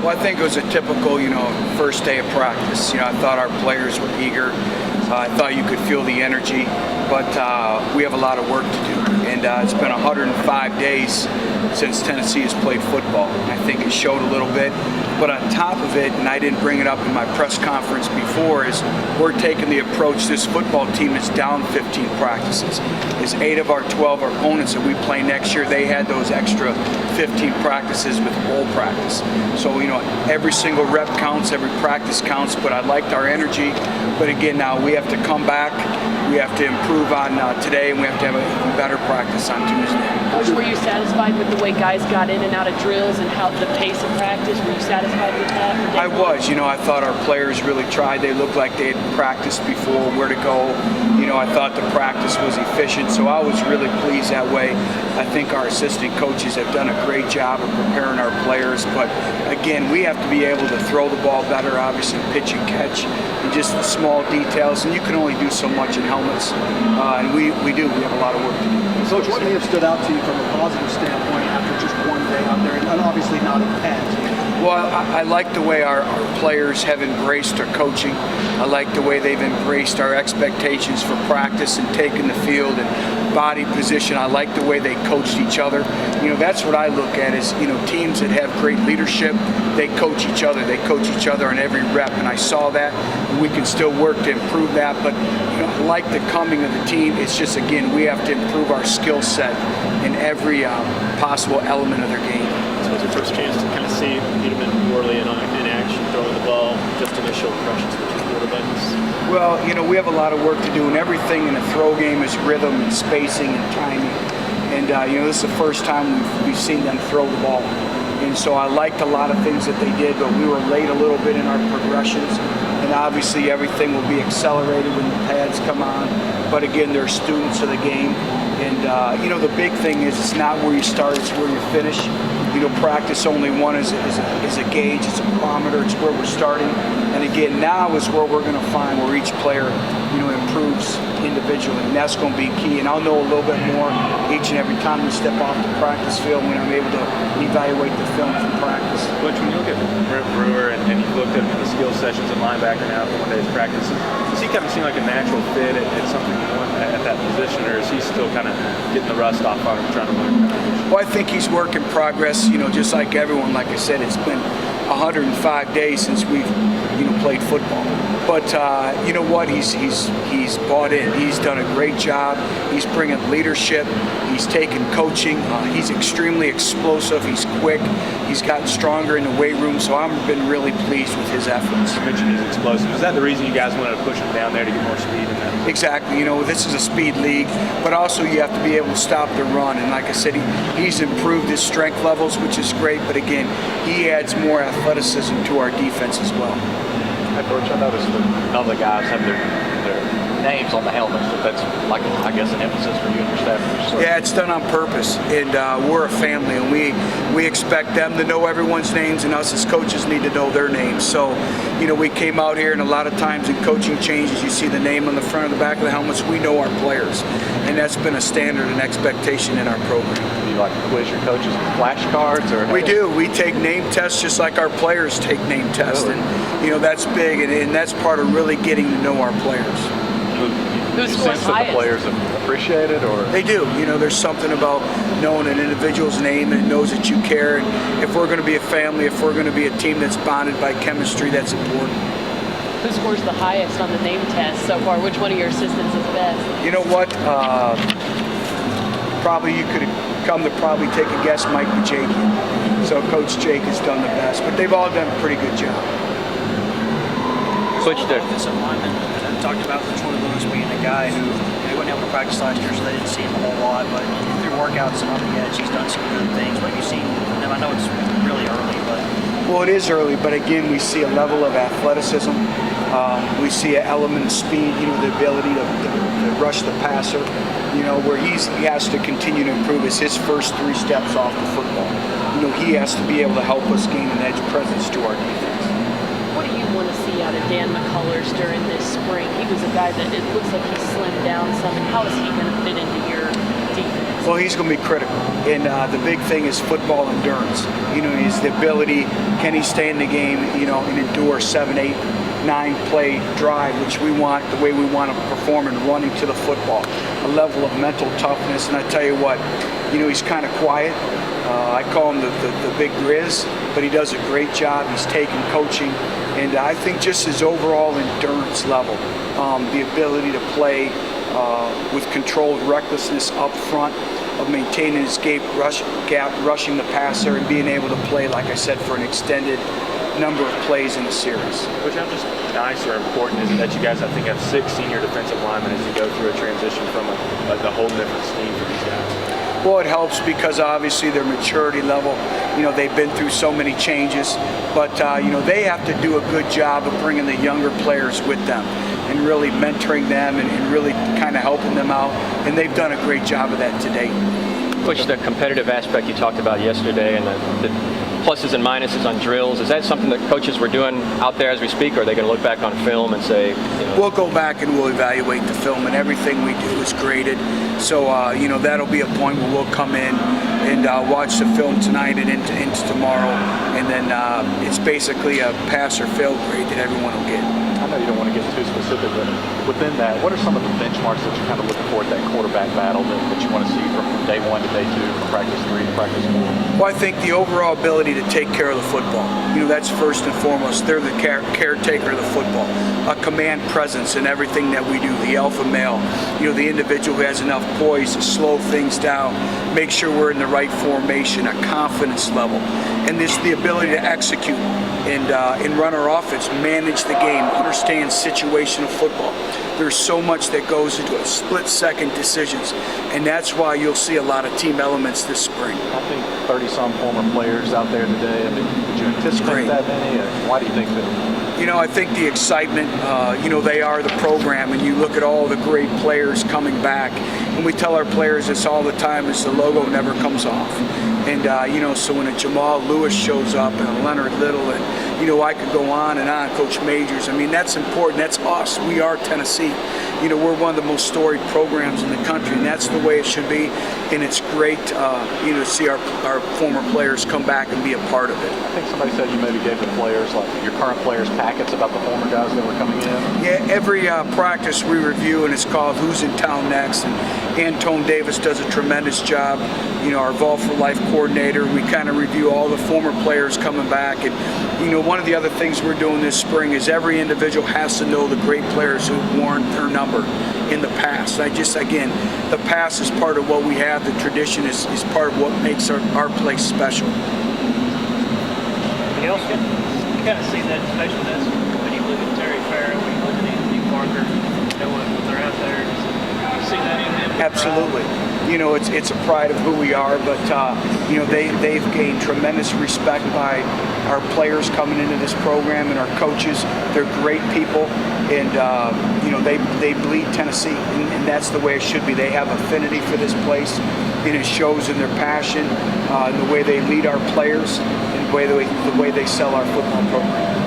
Well, I think it was a typical, first day of practice. I thought our players were eager. I thought you could feel the energy, but we have a lot of work to do. And it's been 105 days since Tennessee has played football. I think it showed a little bit. But on top of it, and I didn't bring it up in my press conference before, is we're taking the approach, this football team is down 15 practices. Is 8 of our 12 opponents that we play next year, they had those extra 15 practices with bowl practice. So, every single rep counts, every practice counts, but I liked our energy. But again, now we have to come back, we have to improve on today, and we have to have a even better practice on Tuesday. Coach, were you satisfied with the way guys got in and out of drills and how the pace of practice? Were you satisfied with that? I was. I thought our players really tried. They looked like they had practiced before where to go. I thought the practice was efficient, so I was really pleased that way. I think our assistant coaches have done a great job of preparing our players, but again, we have to be able to throw the ball better, obviously pitch and catch, and just the small details, and you can only do so much in helmets, and we do. We have a lot of work to do. Coach, what may have stood out to you from a positive standpoint after just one day out there, and obviously not in pads? Well, I like the way our players have embraced our coaching. I like the way they've embraced our expectations for practice and taking the field and body position. I like the way they coached each other. That's what I look at is, teams that have great leadership, they coach each other. They coach each other on every rep, and I saw that. And we can still work to improve that, but like the coming of the team, it's just, again, we have to improve our skill set in every possible element of their game. So it was your first chance to kind of see Peterman Worley in action, throwing the ball, just initial impressions of the two quarterbacks? Well, we have a lot of work to do, and everything in the throw game is rhythm and spacing and timing. And, this is the first time we've seen them throw the ball. And so I liked a lot of things that they did, but we were late a little bit in our progressions. And obviously everything will be accelerated when the pads come on. But again, they're students of the game. And, the big thing is it's not where you start, it's where you finish. Practice only one is a gauge, it's a barometer, it's where we're starting. And again, now is where we're going to find where each player, improves individually, and that's going to be key. And I'll know a little bit more each and every time we step off the practice field when I'm able to evaluate the film from practice. Butch, when you look at Brent Brewer and you looked at him in the skill sessions at linebacker now for one day's practice, does he kind of seem like a natural fit at something you want at that position, or is he still kind of getting the rust off on him, trying to learn? Well, I think he's work in progress. Just like everyone, like I said, it's been 105 days since we've played football. But you know what? He's bought in. He's done a great job. He's bringing leadership. He's taken coaching. He's extremely explosive. He's quick. He's gotten stronger in the weight room. So I've been really pleased with his efforts. You mentioned he's explosive. Is that the reason you guys wanted to push him down there to get more speed in that? Exactly. This is a speed league, but also you have to be able to stop the run. And like I said, he's improved his strength levels, which is great. But again, he adds more athleticism to our defense as well. Hey, Butch, I noticed that none of the guys have their names on the helmets, but that's, like, I guess, an emphasis for you and your staff. Yeah, it's done on purpose, and we're a family, and we expect them to know everyone's names, and us as coaches need to know their names. So, we came out here, and a lot of times in coaching changes, you see the name on the front of the back of the helmets. We know our players, and that's been a standard and expectation in our program. Do you like to quiz your coaches with flashcards? Or we do. We take name tests just like our players take name tests, really? And that's big, and that's part of really getting to know our players. Who scores highest? That the players appreciate it, or they do. There's something about knowing an individual's name and it knows that you care. And if we're going to be a family, if we're going to be a team that's bonded by chemistry, that's important. Who scores the highest on the name test so far? Which one of your assistants is best? You know what? Probably you could come to probably take a guess, Mike Jake. So Coach Jake has done the best, but they've all done a pretty good job. Switch there. Offensive lineman talked about Butch Jones being a guy who they wasn't able to practice last year, so they didn't see him a whole lot. But through workouts and on the edge, he's done some good things. What have you seen from him? I know it's really early, but well, it is early. But again, we see a level of athleticism. We see an element of speed. The ability to rush the passer. Where he has to continue to improve is his first 3 steps off the football. He has to be able to help us gain an edge presence to our defense. What do you want to see out of Dan McCullers during this spring? He was a guy that it looks like he slimmed down some. And how is he going to fit into your defense? Well, he's going to be critical, and the big thing is football endurance. You know, is the ability, can he stay in the game, you know, and endure 7, 8, 9 play drive, which we want, the way we want to perform in running to the football. A level of mental toughness, and I tell you what, you know, he's kind of quiet. I call him the big Grizz, but he does a great job. He's taking coaching, and I think just his overall endurance level, the ability to play with controlled recklessness up front, of maintaining his gap, rushing the passer, and being able to play, like I said, for an extended number of plays in the series. Which how just nice or important is it that you guys, I think, have 6 senior defensive linemen as you go through a transition from a whole different scheme for these guys? Well, it helps because obviously their maturity level, you know, they've been through so many changes, but you know, they have to do a good job of bringing the younger players with them and really mentoring them and really kind of helping them out, and they've done a great job of that to date. Coach, the competitive aspect you talked about yesterday and the pluses and minuses on drills, is that something that coaches were doing out there as we speak, or are they going to look back on film and say, you know? We'll go back and we'll evaluate the film, and everything we do is graded. So, you know, that'll be a point where we'll come in and watch the film tonight and into tomorrow, and then it's basically a pass or fail grade that everyone will get. I know you don't want to get too specific, but within that, what are some of the benchmarks that you're kind of looking for at that quarterback battle that you want to see from day 1 to day 2, from practice 3 to practice 4? Well, I think the overall ability to take care of the football. You know, that's first and foremost. They're the caretaker of the football. A command presence in everything that we do, the alpha male. You know, the individual who has enough poise to slow things down, make sure we're in the right formation, a confidence level. And this the ability to execute and run our offense, manage the game, understand situational football. There's so much that goes into it, split-second decisions, and that's why you'll see a lot of team elements this spring. I think 30-some former players out there today. I mean, would you anticipate that many? Why do you think that? You know, I think the excitement, you know, they are the program, and you look at all the great players coming back, and we tell our players this all the time, is the logo never comes off. And, you know, so when a Jamal Lewis shows up and a Leonard Little, and, you know, I could go on and on, Coach Majors, I mean, that's important. That's us. We are Tennessee. You know, we're one of the most storied programs in the country, and that's the way it should be. And it's great, you know, to see our former players come back and be a part of it. I think somebody said you maybe gave the players, like your current players, packets about the former guys that were coming in. Yeah, every practice we review, and it's called Who's in Town Next, and Antone Davis does a tremendous job. You know, our Vols for Life coordinator, we kind of review all the former players coming back. And, you know, one of the other things we're doing this spring is every individual has to know the great players who've worn their number in the past. Again, the past is part of what we have. The tradition is part of what makes our place special. Anything else? You kind of see that, especially when you look at Terry Farrell, when you look at Anthony Parker, you know, when they're out there, you see that in them. Absolutely. You know, it's a pride of who we are, but you know, they've gained tremendous respect by our players coming into this program and our coaches. They're great people, and you know, they bleed Tennessee, and that's the way it should be. They have affinity for this place, and it shows in their passion, in the way they lead our players, and the way they sell our football program.